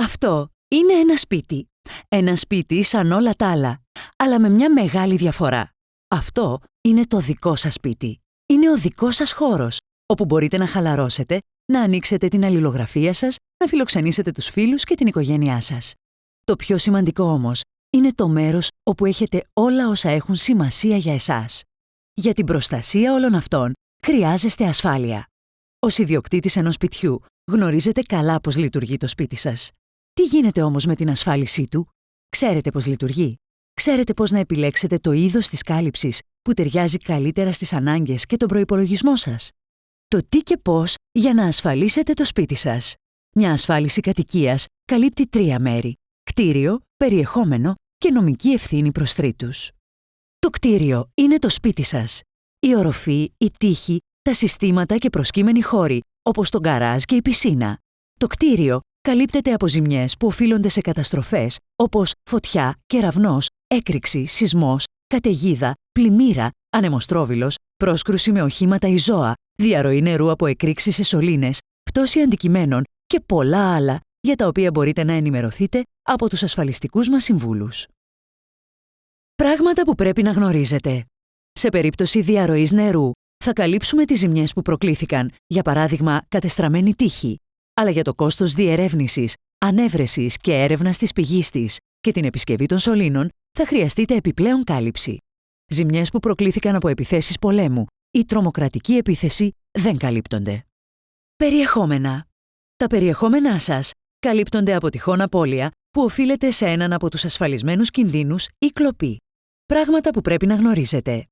Αυτό είναι ένα σπίτι. Ένα σπίτι σαν όλα τα άλλα, αλλά με μια μεγάλη διαφορά. Αυτό είναι το δικό σας σπίτι. Είναι ο δικός σας χώρος, όπου μπορείτε να χαλαρώσετε, να ανοίξετε την αλληλογραφία σας, να φιλοξενήσετε τους φίλους και την οικογένειά σας. Το πιο σημαντικό όμως είναι το μέρος όπου έχετε όλα όσα έχουν σημασία για εσάς. Για την προστασία όλων αυτών χρειάζεστε ασφάλεια. Ως ιδιοκτήτης ενός σπιτιού γνωρίζετε καλά πώς λειτουργεί το σπίτι σας. Τι γίνεται όμως με την ασφάλισή του? Ξέρετε πώς λειτουργεί. Ξέρετε πώς να επιλέξετε το είδος της κάλυψης που ταιριάζει καλύτερα στις ανάγκες και τον προϋπολογισμό σας. Το τι και πώς για να ασφαλίσετε το σπίτι σας. Μια ασφάλιση κατοικίας καλύπτει 3 μέρη: κτίριο, περιεχόμενο και νομική ευθύνη προς τρίτους. Το κτίριο είναι το σπίτι σας. Η οροφή, η τοίχη, τα συστήματα και προσκύμενοι χώροι, όπως το γκαράζ και η πισίνα. Το κτίριο καλύπτεται από ζημιές που οφείλονται σε καταστροφές, όπως φωτιά, κεραυνός, έκρηξη, σεισμός, καταιγίδα, πλημμύρα, ανεμοστρόβιλος, πρόσκρουση με οχήματα ή ζώα, διαρροή νερού από εκρήξεις σε σωλήνες, πτώση αντικειμένων και πολλά άλλα για τα οποία μπορείτε να ενημερωθείτε από τους ασφαλιστικούς μας συμβούλους. Πράγματα που πρέπει να γνωρίζετε. Σε περίπτωση διαρροής νερού, θα καλύψουμε τις ζημιές που προκλήθηκαν, για παράδειγμα κατεστραμμένη τοίχη, αλλά για το κόστος διερεύνησης, ανέβρεσης και έρευνας της πηγής της και την επισκευή των σωλήνων θα χρειαστείτε επιπλέον κάλυψη. Ζημιές που προκλήθηκαν από επιθέσεις πολέμου ή τρομοκρατική επίθεση δεν καλύπτονται. Περιεχόμενα. Τα περιεχόμενά σας καλύπτονται από τυχόν απώλεια που οφείλεται σε έναν από τους ασφαλισμένους κινδύνους ή κλοπή. Πράγματα που πρέπει να γνωρίζετε.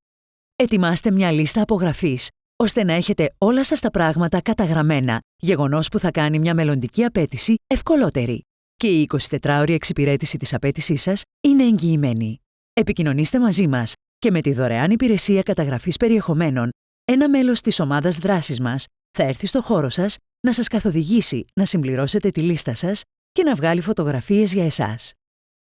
Ετοιμάστε μια λίστα απογραφής, ώστε να έχετε όλα σας τα πράγματα καταγραμμένα, γεγονός που θα κάνει μια μελλοντική απέτηση ευκολότερη. Και η 24ωρη εξυπηρέτηση της απέτησής σας είναι εγγυημένη. Επικοινωνήστε μαζί μας και με τη δωρεάν υπηρεσία καταγραφής περιεχομένων, ένα μέλος της ομάδας δράσης μας θα έρθει στο χώρο σας να σας καθοδηγήσει να συμπληρώσετε τη λίστα σας και να βγάλει φωτογραφίες για εσάς.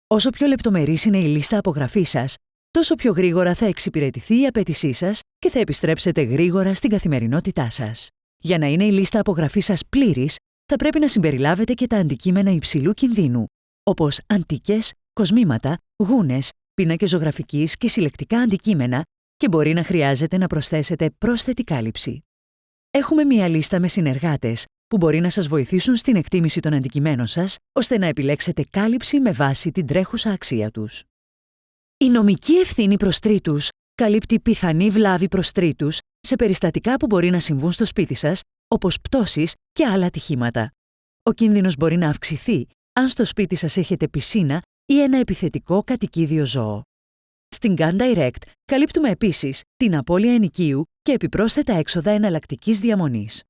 Όσο πιο λεπτομερής είναι η λίστα απογραφής σας, τόσο πιο γρήγορα θα εξυπηρετηθεί η απέτησή σας και θα επιστρέψετε γρήγορα στην καθημερινότητά σας. Για να είναι η λίστα απογραφής σας πλήρης, θα πρέπει να συμπεριλάβετε και τα αντικείμενα υψηλού κινδύνου, όπως αντίκες, κοσμήματα, γούνες, πίνακες ζωγραφικής και συλλεκτικά αντικείμενα και μπορεί να χρειάζεται να προσθέσετε πρόσθετη κάλυψη. Έχουμε μία λίστα με συνεργάτες που μπορεί να σας βοηθήσουν στην εκτίμηση των αντικειμένων σας, ώστε να επιλέξετε κάλυψη με βάση την τρέχουσα αξία τους. Η νομική ευθύνη προς τρίτους καλύπτει πιθανή βλάβη προς τρίτους σε περιστατικά που μπορεί να συμβούν στο σπίτι σας, όπως πτώσεις και άλλα ατυχήματα. Ο κίνδυνος μπορεί να αυξηθεί αν στο σπίτι σας έχετε πισίνα ή ένα επιθετικό κατοικίδιο ζώο. Στην Gun Direct καλύπτουμε επίσης την απώλεια ενοικίου και επιπρόσθετα έξοδα εναλλακτικής διαμονής.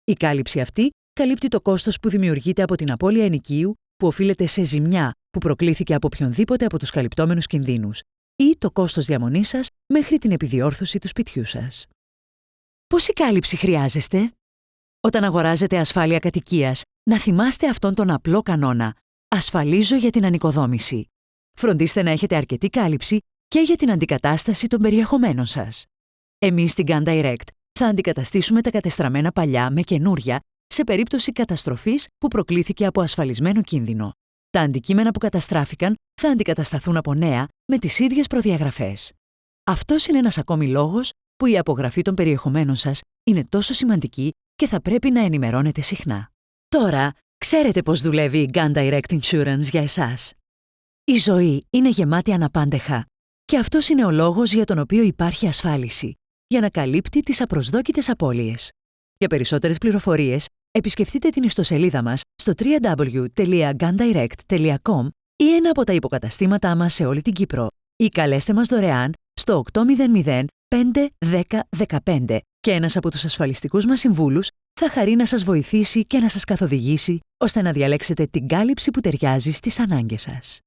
Η κάλυψη αυτή καλύπτει το κόστος που δημιουργείται από την απώλεια ενοικίου που οφείλεται σε ζημιά που προκλήθηκε από οποιονδήποτε από τους καλυπτόμενους κινδύνους ή το κόστος διαμονής σας μέχρι την επιδιόρθωση του σπιτιού σας. Πόση κάλυψη χρειάζεστε? Όταν αγοράζετε ασφάλεια κατοικίας, να θυμάστε αυτόν τον απλό κανόνα. Ασφαλίζω για την ανοικοδόμηση. Φροντίστε να έχετε αρκετή κάλυψη και για την αντικατάσταση των περιεχομένων σας. Εμείς στην Gun Direct θα αντικαταστήσουμε τα κατεστραμμένα παλιά με καινούρια σε περίπτωση καταστροφής που προκλήθηκε από ασφαλισμένο κίνδυνο. Τα αντικείμενα που καταστράφηκαν θα αντικατασταθούν από νέα με τις ίδιες προδιαγραφές. Αυτός είναι ένας ακόμη λόγος που η απογραφή των περιεχομένων σας είναι τόσο σημαντική και θα πρέπει να ενημερώνετε συχνά. Τώρα, ξέρετε πώς δουλεύει η Gun Direct Insurance για εσάς. Η ζωή είναι γεμάτη αναπάντεχα και αυτός είναι ο λόγος για τον οποίο υπάρχει ασφάλιση, για να καλύπτει τις απροσδόκητες απώλειες. Για περισσότερες πληροφορίες, επισκεφτείτε την ιστοσελίδα μας στο www.gundirect.com ή ένα από τα υποκαταστήματά μας σε όλη την Κύπρο ή καλέστε μας δωρεάν στο 800 510 15 και ένας από τους ασφαλιστικούς μας συμβούλους θα χαρεί να σας βοηθήσει και να σας καθοδηγήσει ώστε να διαλέξετε την κάλυψη που ταιριάζει στις ανάγκες σας.